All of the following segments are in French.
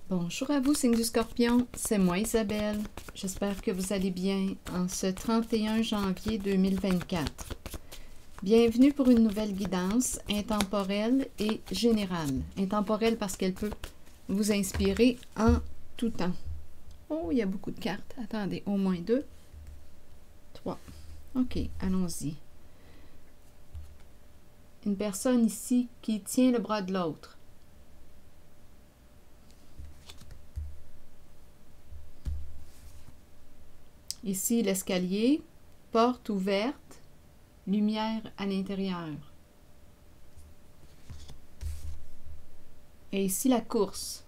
Bonjour à vous, signe du Scorpion, c'est moi Isabelle. J'espère que vous allez bien en ce 31 janvier 2024. Bienvenue pour une nouvelle guidance intemporelle et générale. Intemporelle parce qu'elle peut vous inspirer en tout temps. Oh, il y a beaucoup de cartes. Attendez, au moins 2, 3. OK, allons-y. Une personne ici qui tient le bras de l'autre. Ici, l'escalier, porte ouverte, lumière à l'intérieur. Et ici, la course.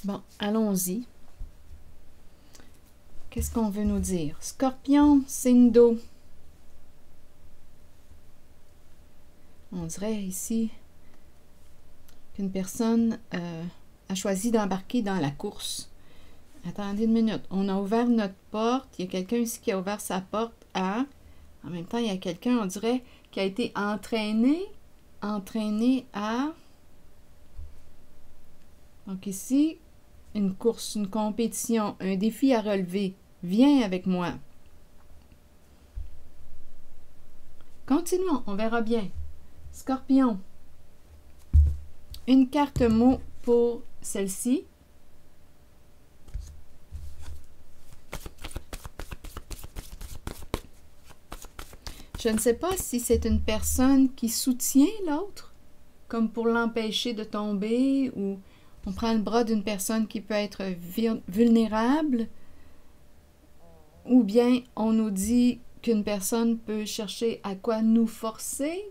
Bon, allons-y. Qu'est-ce qu'on veut nous dire? Scorpion, signe d'eau. On dirait ici qu'une personne a choisi d'embarquer dans la course. Attendez une minute. On a ouvert notre porte. Il y a quelqu'un ici qui a ouvert sa porte à... En même temps, il y a quelqu'un, on dirait, qui a été entraîné à... Donc ici, une course, une compétition, un défi à relever. Viens avec moi. Continuons, on verra bien. Scorpion. Une carte mot pour celle-ci. Je ne sais pas si c'est une personne qui soutient l'autre, comme pour l'empêcher de tomber, ou on prend le bras d'une personne qui peut être vulnérable, ou bien on nous dit qu'une personne peut chercher à quoi nous forcer.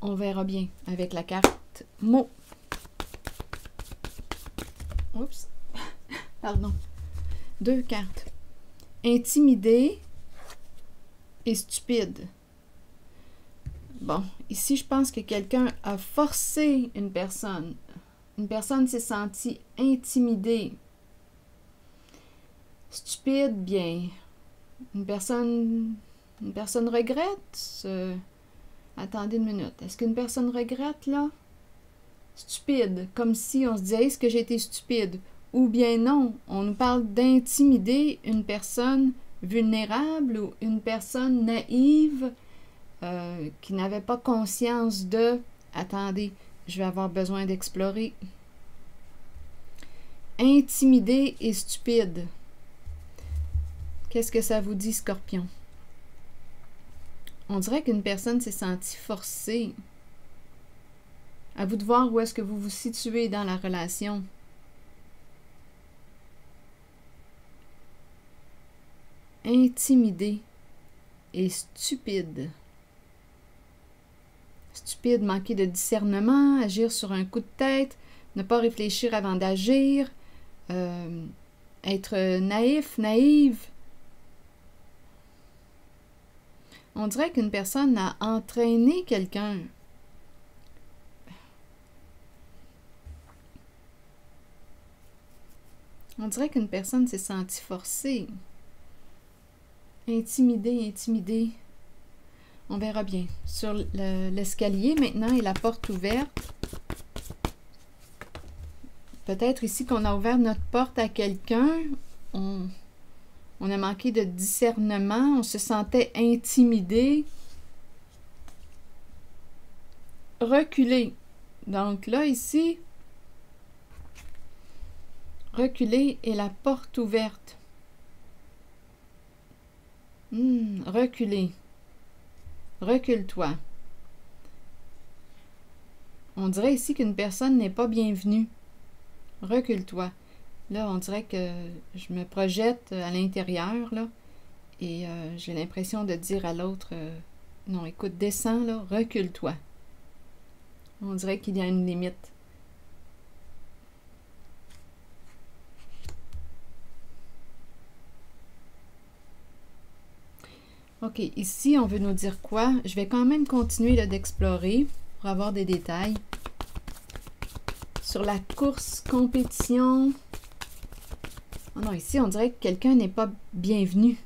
On verra bien avec la carte mot. Oups, pardon. 2 cartes. Intimider et stupide. Bon, ici, je pense que quelqu'un a forcé une personne. Une personne s'est sentie intimidée. Stupide, bien. Une personne regrette. Attendez une minute. Est-ce qu'une personne regrette, là? Stupide. Comme si on se disait, est-ce que j'ai été stupide? Ou bien non, on nous parle d'intimider une personne vulnérable ou une personne naïve qui n'avait pas conscience de « Attendez, je vais avoir besoin d'explorer. » Intimidé et stupide. Qu'est-ce que ça vous dit, Scorpion? On dirait qu'une personne s'est sentie forcée. À vous de voir où est-ce que vous vous situez dans la relation. Intimidé et stupide. Stupide, manquer de discernement, agir sur un coup de tête, ne pas réfléchir avant d'agir, être naïf, naïve. On dirait qu'une personne a entraîné quelqu'un. On dirait qu'une personne s'est sentie forcée. Intimidé. On verra bien. Sur l'escalier maintenant et la porte ouverte. Peut-être ici qu'on a ouvert notre porte à quelqu'un. On a manqué de discernement. On se sentait intimidé. Reculer. Donc là, ici, reculer et la porte ouverte. Reculer. Recule-toi. On dirait ici qu'une personne n'est pas bienvenue. Recule-toi. Là, on dirait que je me projette à l'intérieur, là, et j'ai l'impression de dire à l'autre, non, écoute, descends, là, recule-toi. On dirait qu'il y a une limite. OK, ici, on veut nous dire quoi? Je vais quand même continuer d'explorer pour avoir des détails. Sur la course, compétition. Oh non, ici, on dirait que quelqu'un n'est pas bienvenu.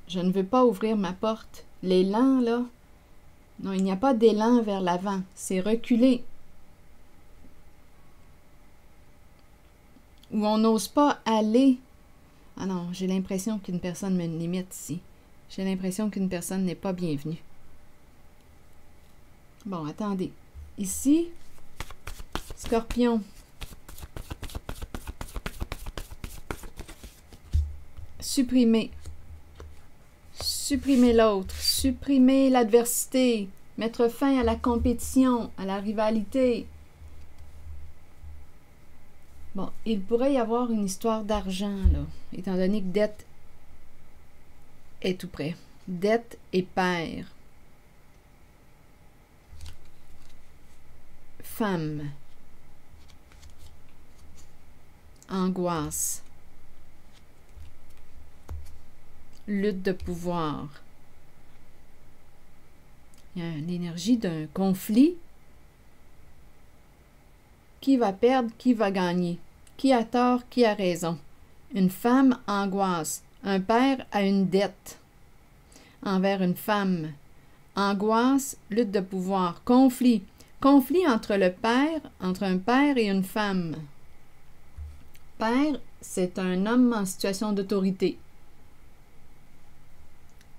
Je ne veux pas ouvrir ma porte. L'élan, là, Non, il n'y a pas d'élan vers l'avant. C'est reculé. Ou on n'ose pas aller. Ah non, j'ai l'impression qu'une personne me limite ici. J'ai l'impression qu'une personne n'est pas bienvenue. Bon, attendez. Ici, Scorpion. Supprimer. Supprimer l'autre. Supprimer l'adversité. Mettre fin à la compétition, à la rivalité. Bon, il pourrait y avoir une histoire d'argent, là, étant donné que dette est tout près. Dette et père. Femme. Angoisse. Lutte de pouvoir. Il y a l'énergie d'un conflit. Qui va perdre, qui va gagner? Qui a tort, qui a raison? Une femme angoisse. Un père a une dette envers une femme. Angoisse, lutte de pouvoir. Conflit. Conflit entre un père et une femme. Père, c'est un homme en situation d'autorité.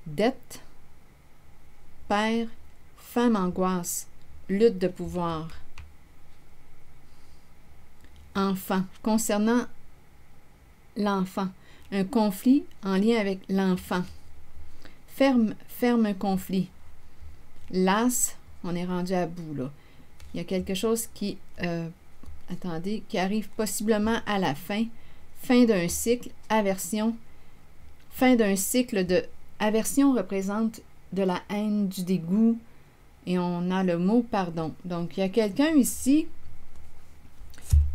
Dette. Père, femme angoisse, lutte de pouvoir. Enfant. Concernant l'enfant. Un conflit en lien avec l'enfant. Ferme un conflit. L'as, on est rendu à bout, là. Il y a quelque chose qui, attendez, qui arrive possiblement à la fin. Fin d'un cycle, aversion. Fin d'un cycle de... Aversion représente de la haine, du dégoût, et on a le mot pardon. Donc, il y a quelqu'un ici,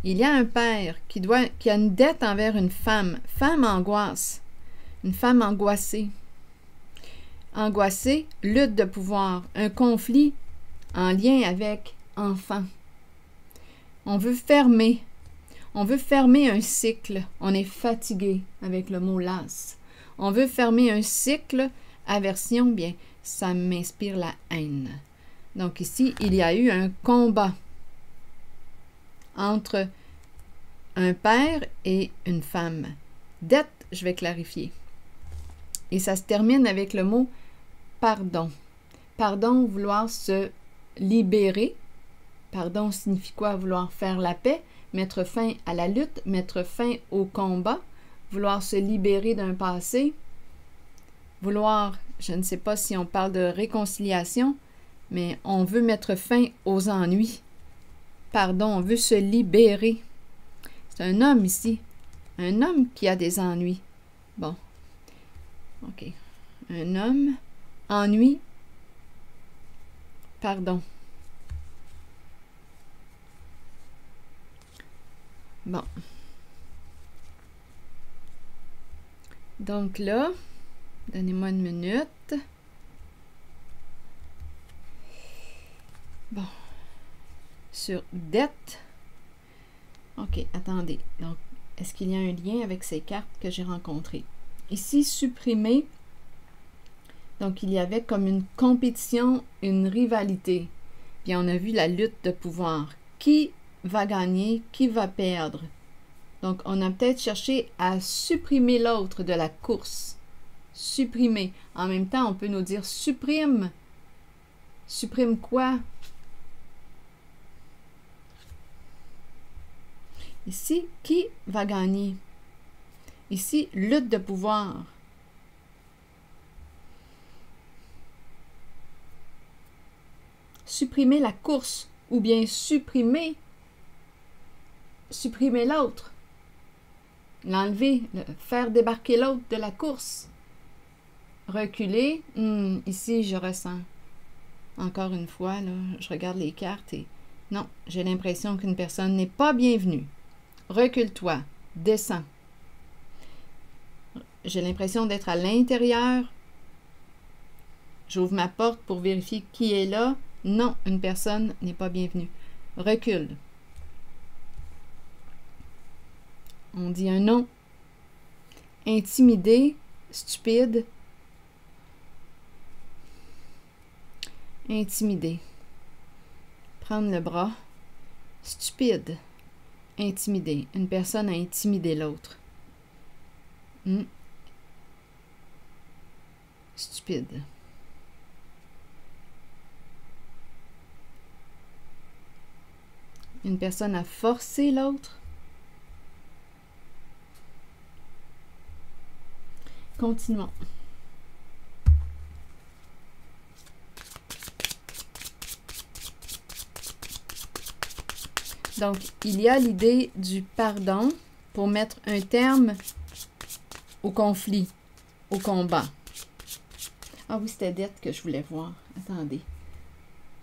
il y a un père qui a une dette envers une femme. Femme angoisse. Une femme angoissée. Angoissée, lutte de pouvoir. Un conflit en lien avec enfant. On veut fermer. On veut fermer un cycle. On est fatigué avec le mot las. On veut fermer un cycle. Aversion, bien, ça m'inspire la haine. Donc ici, il y a eu un combat entre un père et une femme. Dette, je vais clarifier. Et ça se termine avec le mot pardon. Pardon, vouloir se libérer. Pardon signifie quoi? Vouloir faire la paix, mettre fin à la lutte, mettre fin au combat, vouloir se libérer d'un passé, vouloir, je ne sais pas si on parle de réconciliation, mais on veut mettre fin aux ennuis. Pardon, on veut se libérer. C'est un homme ici. Un homme qui a des ennuis. Bon. OK. Un homme. Ennui. Pardon. Bon. Donc là, donnez-moi une minute. Bon. Sur dette. OK, attendez. Donc, est-ce qu'il y a un lien avec ces cartes que j'ai rencontrées? Ici, supprimer. Donc, il y avait comme une compétition, une rivalité. Puis, on a vu la lutte de pouvoir. Qui va gagner? Qui va perdre? Donc, on a peut-être cherché à supprimer l'autre de la course. Supprimer. En même temps, on peut nous dire supprime. Supprime quoi? Ici, qui va gagner? Ici, lutte de pouvoir. Supprimer la course ou bien supprimer l'autre. L'enlever, faire débarquer l'autre de la course. Reculer. Ici, je ressens. Encore une fois, là, je regarde les cartes et non, j'ai l'impression qu'une personne n'est pas bienvenue. Recule-toi, descends. J'ai l'impression d'être à l'intérieur. J'ouvre ma porte pour vérifier qui est là. Non, une personne n'est pas bienvenue. Recule. On dit un non. Intimidé, stupide. intimider. Prendre le bras. Stupide. Intimider. Une personne a intimidé l'autre. Stupide. Une personne a forcé l'autre. Continuons. Donc, il y a l'idée du pardon pour mettre un terme au conflit, au combat. Ah oui, c'était dette que je voulais voir. Attendez.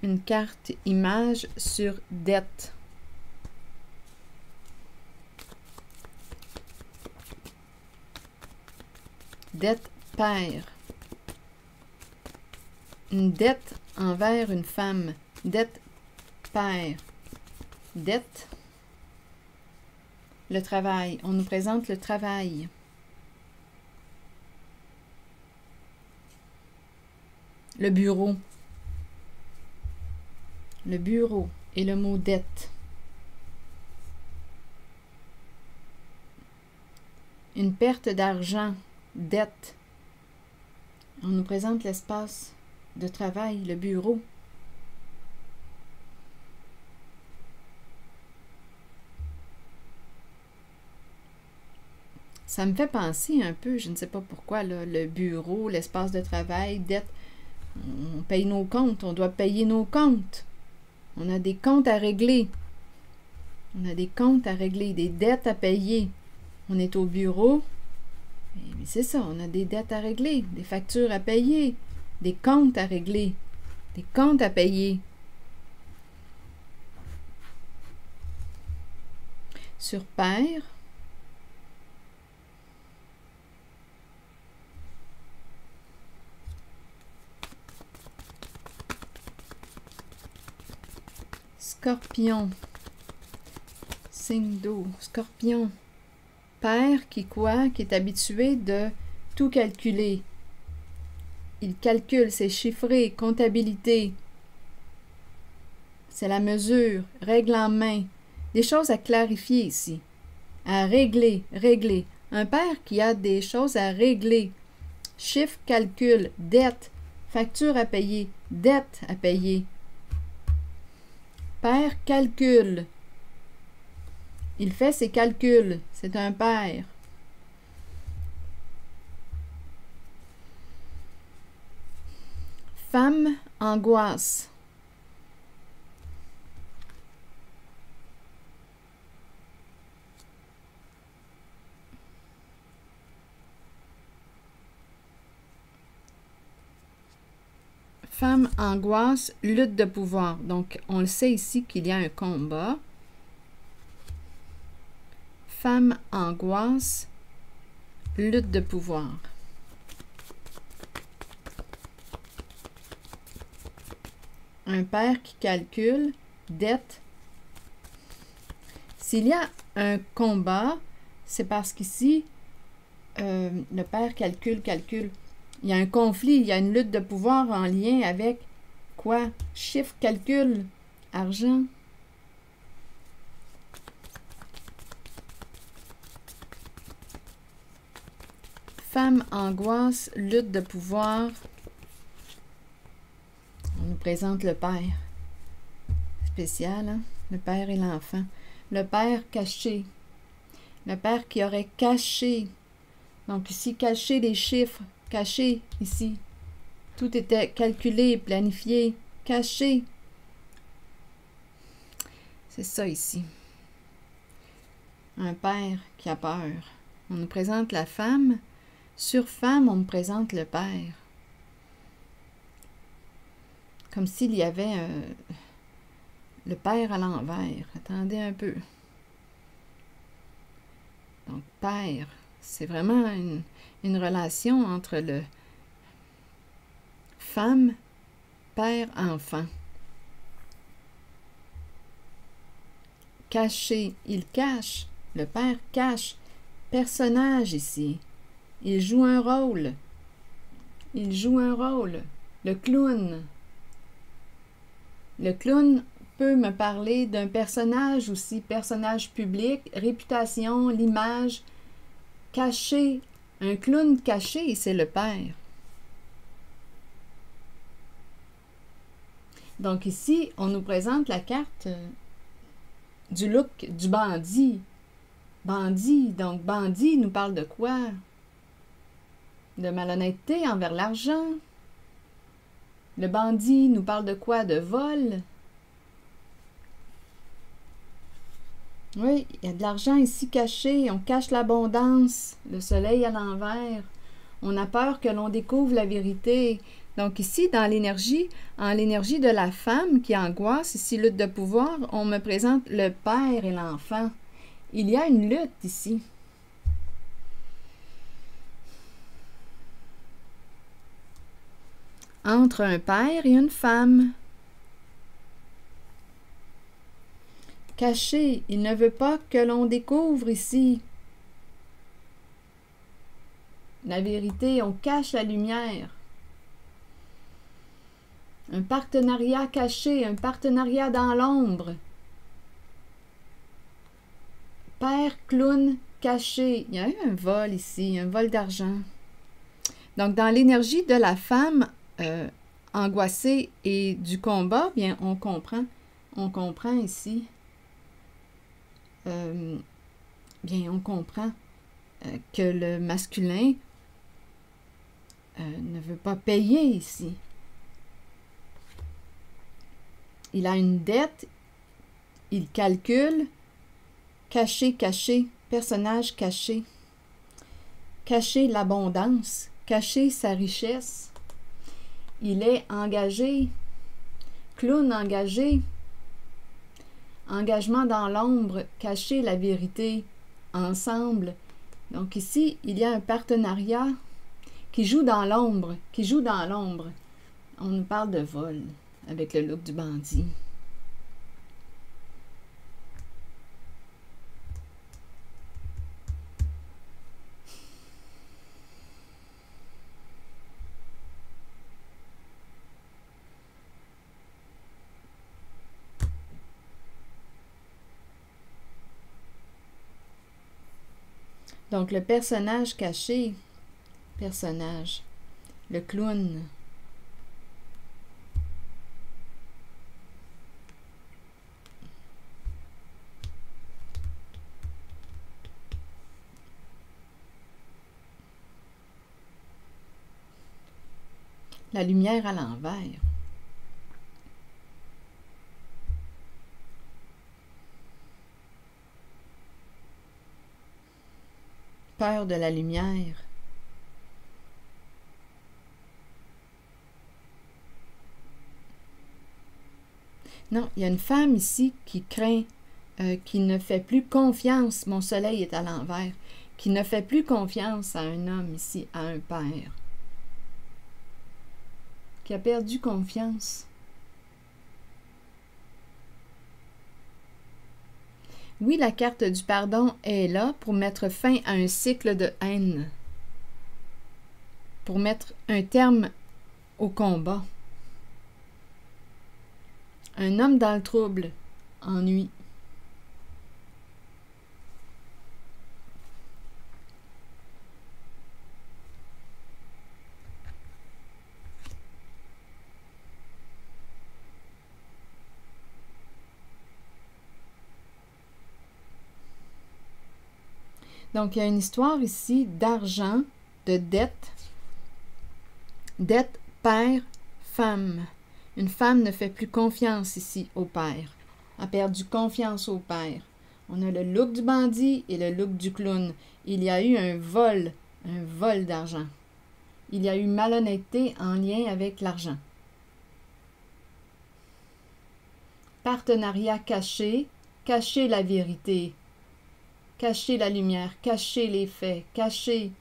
Une carte image sur dette. Dette père. Une dette envers une femme. Dette père. Dette. Le travail. On nous présente le travail. Le bureau. Le bureau et le mot dette. Une perte d'argent. Dette. On nous présente l'espace de travail, le bureau. Ça me fait penser un peu, je ne sais pas pourquoi, là, le bureau, l'espace de travail, dette. On paye nos comptes, on doit payer nos comptes. On a des comptes à régler. On a des comptes à régler, des dettes à payer. On est au bureau. Mais c'est ça, on a des dettes à régler, des factures à payer, des comptes à régler, des comptes à payer. Sur père, Scorpion, signe d'eau, Scorpion. Père qui quoi? Qui est habitué de tout calculer. Il calcule, c'est chiffré, comptabilité. C'est la mesure, règle en main. Des choses à clarifier ici. À régler, régler. Un père qui a des choses à régler. Chiffre, calcul, dette, facture à payer, dette à payer. Père calcule. Il fait ses calculs. C'est un père. Femme angoisse. Femme angoisse, lutte de pouvoir. Donc, on le sait ici qu'il y a un combat. Femme angoisse, lutte de pouvoir. Un père qui calcule, dette. S'il y a un combat, c'est parce qu'ici, le père calcule. Il y a un conflit, il y a une lutte de pouvoir en lien avec quoi? Chiffre, calcul, argent. Femme angoisse, lutte de pouvoir. On nous présente le père. Spécial, hein? Le père et l'enfant. Le père caché. Le père qui aurait caché. Donc ici, caché des chiffres. Caché ici. Tout était calculé, planifié. Caché. C'est ça ici. Un père qui a peur. On nous présente la femme. Sur femme, on me présente le père. Comme s'il y avait le père à l'envers. Attendez un peu. Donc, père, c'est vraiment une relation entre le femme, père, enfant. Caché, il cache. Le père cache. Personnage ici. Il joue un rôle. Il joue un rôle. Le clown. Le clown peut me parler d'un personnage aussi, personnage public, réputation, l'image, caché. Un clown caché, c'est le père. Donc ici, on nous présente la carte du look du bandit. Bandit, donc bandit nous parle de quoi? De malhonnêteté envers l'argent. Le bandit nous parle de quoi? De vol. Oui, il y a de l'argent ici caché. On cache l'abondance. Le soleil à l'envers. On a peur que l'on découvre la vérité. Donc ici, dans l'énergie, en l'énergie de la femme qui angoisse, ici, lutte de pouvoir, on me présente le père et l'enfant. Il y a une lutte ici. Entre un père et une femme. Caché, il ne veut pas que l'on découvre ici la vérité, on cache la lumière. Un partenariat caché, un partenariat dans l'ombre. Père clown caché. Il y a eu un vol ici, un vol d'argent. Donc, dans l'énergie de la femme angoissée et du combat, bien, on comprend ici, bien, on comprend que le masculin ne veut pas payer ici. Il a une dette, il calcule, caché, caché, personnage caché. Cacher l'abondance, cacher sa richesse. Il est engagé, clown engagé. Engagement dans l'ombre, cacher la vérité, ensemble. Donc ici, il y a un partenariat qui joue dans l'ombre, On nous parle de vol avec le look du bandit. Donc, le personnage caché, le clown. La lumière à l'envers. Peur de la lumière. Non, il y a une femme ici qui craint, qui ne fait plus confiance, mon soleil est à l'envers, qui ne fait plus confiance à un homme ici, à un père, qui a perdu confiance. Oui, la carte du pardon est là pour mettre fin à un cycle de haine, pour mettre un terme au combat. Un homme dans le trouble, ennui. Donc, il y a une histoire ici d'argent, de dette. Dette père-femme. Une femme ne fait plus confiance ici au père. A perdu confiance au père. On a le look du bandit et le look du clown. Il y a eu un vol d'argent. Il y a eu malhonnêteté en lien avec l'argent. Partenariat caché, cacher la vérité, cacher la lumière, cacher les faits, cacher.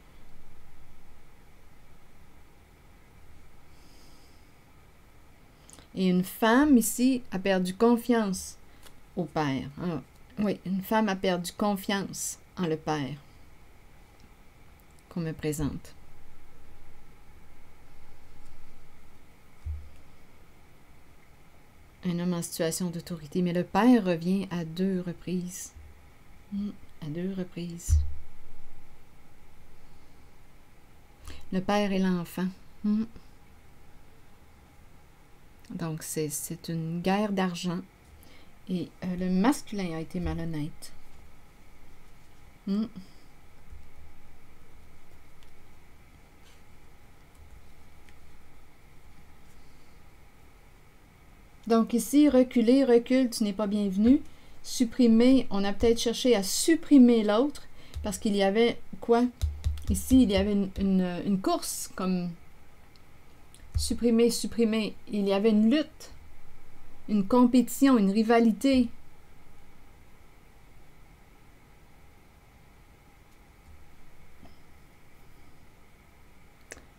Et une femme ici a perdu confiance au père. Ah, oui, une femme a perdu confiance en le père qu'on me présente. Un homme en situation d'autorité. Mais le père revient à 2 reprises. À 2 reprises. Le père et l'enfant. Donc, c'est une guerre d'argent. Et le masculin a été malhonnête. Donc ici, reculer, recule, tu n'es pas bienvenu. Supprimer, on a peut-être cherché à supprimer l'autre parce qu'il y avait quoi? Ici, il y avait une course comme supprimer, supprimer. Il y avait une lutte, une compétition, une rivalité.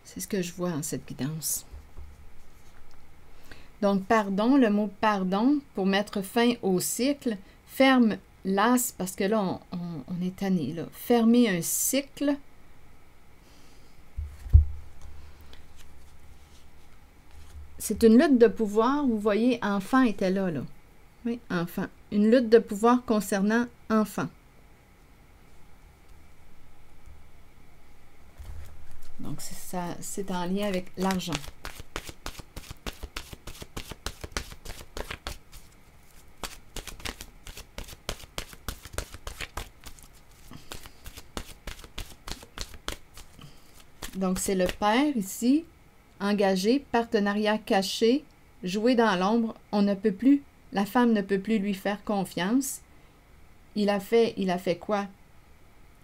C'est ce que je vois en cette guidance. Donc, pardon, le mot pardon, pour mettre fin au cycle, ferme l'as, parce que là, on est tanné, là. Fermer un cycle. C'est une lutte de pouvoir. Vous voyez, enfant était là. Oui, enfant. Une lutte de pouvoir concernant enfant. Donc, c'est en lien avec l'argent. Donc, c'est le père ici, engagé, partenariat caché, jouer dans l'ombre. On ne peut plus, la femme ne peut plus lui faire confiance. Il a fait quoi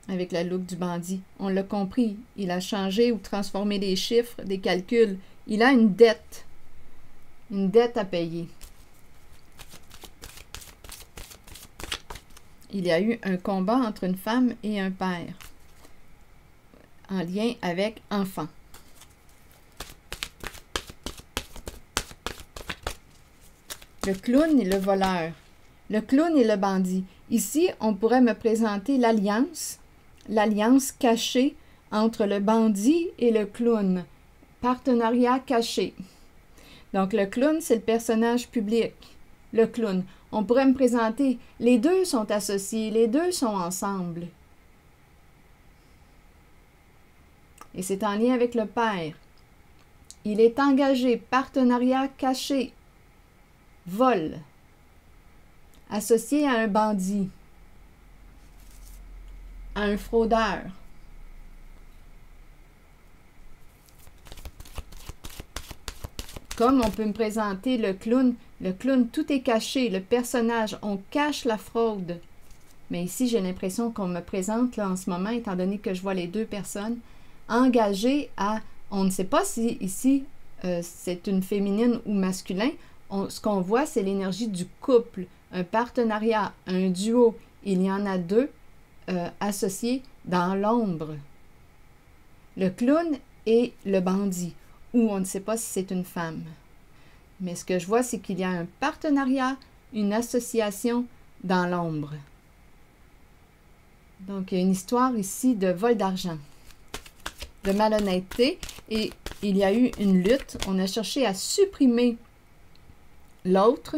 avec la loupe du bandit? On l'a compris. Il a changé ou transformé des chiffres, des calculs. Il a une dette à payer. Il y a eu un combat entre une femme et un père, en lien avec enfant. Le clown et le voleur. Le clown et le bandit. Ici, on pourrait me présenter l'alliance cachée entre le bandit et le clown. Partenariat caché. Donc, le clown, c'est le personnage public. Le clown. On pourrait me présenter, les deux sont associés, les deux sont ensemble. Et c'est en lien avec le père. Il est engagé, partenariat caché, vol, associé à un bandit, à un fraudeur. Comme on peut me présenter le clown, tout est caché, le personnage, on cache la fraude. Mais ici, j'ai l'impression qu'on me présente là en ce moment, étant donné que je vois les deux personnes, engagées à, on ne sait pas si ici c'est une féminine ou masculin, ce qu'on voit, c'est l'énergie du couple, un partenariat, un duo. Il y en a deux associés dans l'ombre. Le clown et le bandit, ou on ne sait pas si c'est une femme. Mais ce que je vois, c'est qu'il y a un partenariat, une association dans l'ombre. Donc, il y a une histoire ici de vol d'argent, de malhonnêteté, et il y a eu une lutte. On a cherché à supprimer l'autre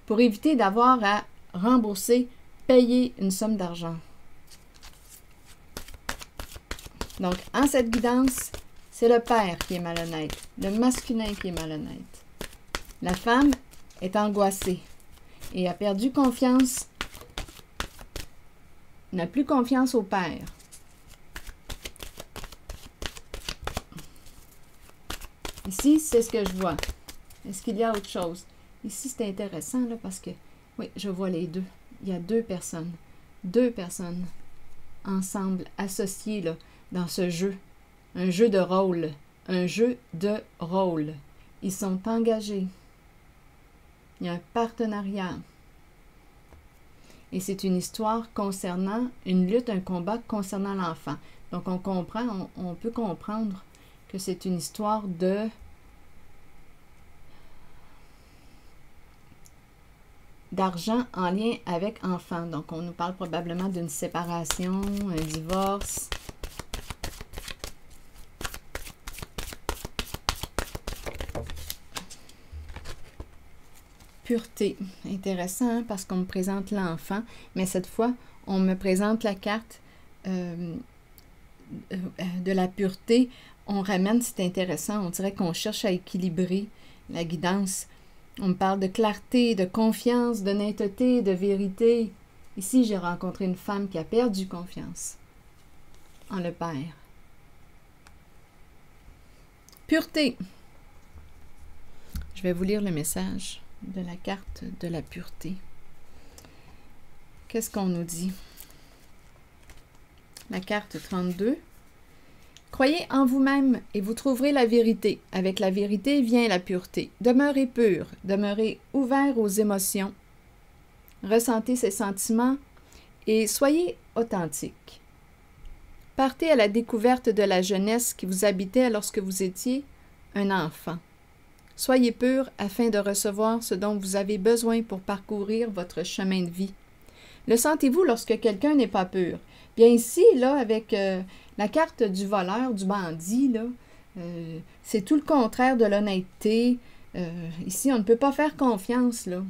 pour éviter d'avoir à rembourser, payer une somme d'argent. Donc, en cette guidance, c'est le père qui est malhonnête, le masculin qui est malhonnête. La femme est angoissée et a perdu confiance, n'a plus confiance au père. Ici, c'est ce que je vois. Est-ce qu'il y a autre chose? Ici, c'est intéressant là, parce que, oui, je vois les deux. Il y a deux personnes ensemble, associées là, dans ce jeu. Un jeu de rôle. Un jeu de rôle. Ils sont engagés. Il y a un partenariat. Et c'est une histoire concernant une lutte, un combat concernant l'enfant. Donc, on comprend, on peut comprendre que c'est une histoire d'argent en lien avec enfant. Donc, on nous parle probablement d'une séparation, un divorce. Pureté. Intéressant, hein, parce qu'on me présente l'enfant, mais cette fois, on me présente la carte de la pureté. On ramène, c'est intéressant, on dirait qu'on cherche à équilibrer la guidance. On me parle de clarté, de confiance, d'honnêteté, de vérité. Ici, j'ai rencontré une femme qui a perdu confiance en le Père. Pureté. Je vais vous lire le message de la carte de la pureté. Qu'est-ce qu'on nous dit? La carte 32. Croyez en vous-même et vous trouverez la vérité. Avec la vérité vient la pureté. Demeurez pur, demeurez ouvert aux émotions. Ressentez ces sentiments et soyez authentique. Partez à la découverte de la jeunesse qui vous habitait lorsque vous étiez un enfant. Soyez pur afin de recevoir ce dont vous avez besoin pour parcourir votre chemin de vie. Le sentez-vous lorsque quelqu'un n'est pas pur? Bien ici, là, avec la carte du voleur, du bandit, là, c'est tout le contraire de l'honnêteté. Ici, on ne peut pas faire confiance, là.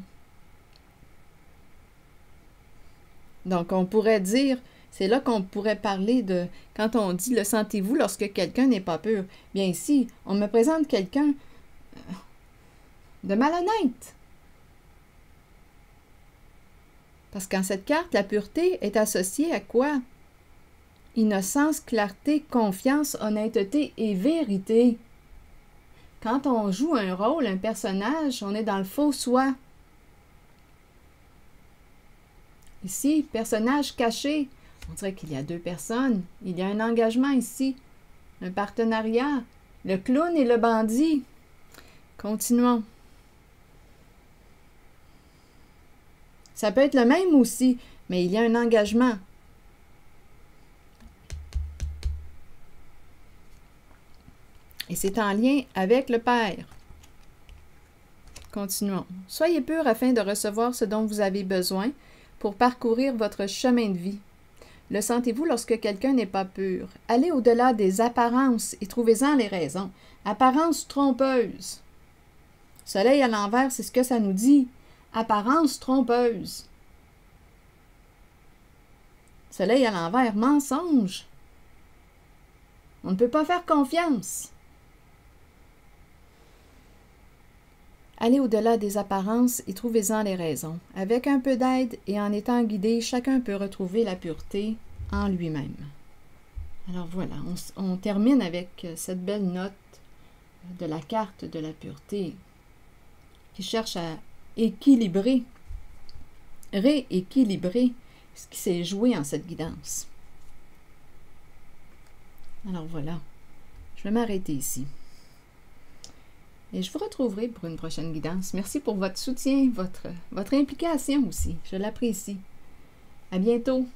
Donc, on pourrait dire, c'est là qu'on pourrait parler de, quand on dit « le sentez-vous lorsque quelqu'un n'est pas pur ». Bien ici, on me présente quelqu'un de malhonnête. Parce qu'en cette carte, la pureté est associée à quoi? Innocence, clarté, confiance, honnêteté et vérité. Quand on joue un rôle, un personnage, on est dans le faux soi. Ici, personnage caché. On dirait qu'il y a deux personnes. Il y a un engagement ici, un partenariat. Le clown et le bandit. Continuons. Ça peut être le même aussi, mais il y a un engagement. Et c'est en lien avec le Père. Continuons. Soyez purs afin de recevoir ce dont vous avez besoin pour parcourir votre chemin de vie. Le sentez-vous lorsque quelqu'un n'est pas pur? Allez au-delà des apparences et trouvez-en les raisons. Apparence trompeuse. Soleil à l'envers, c'est ce que ça nous dit. Apparence trompeuse. Soleil à l'envers, mensonge. On ne peut pas faire confiance. Allez au-delà des apparences et trouvez-en les raisons. Avec un peu d'aide et en étant guidé, chacun peut retrouver la pureté en lui-même. Alors voilà, on termine avec cette belle note de la carte de la pureté qui cherche à équilibrer, rééquilibrer ce qui s'est joué en cette guidance. Alors voilà, je vais m'arrêter ici. Et je vous retrouverai pour une prochaine guidance. Merci pour votre soutien, votre implication aussi. Je l'apprécie. À bientôt.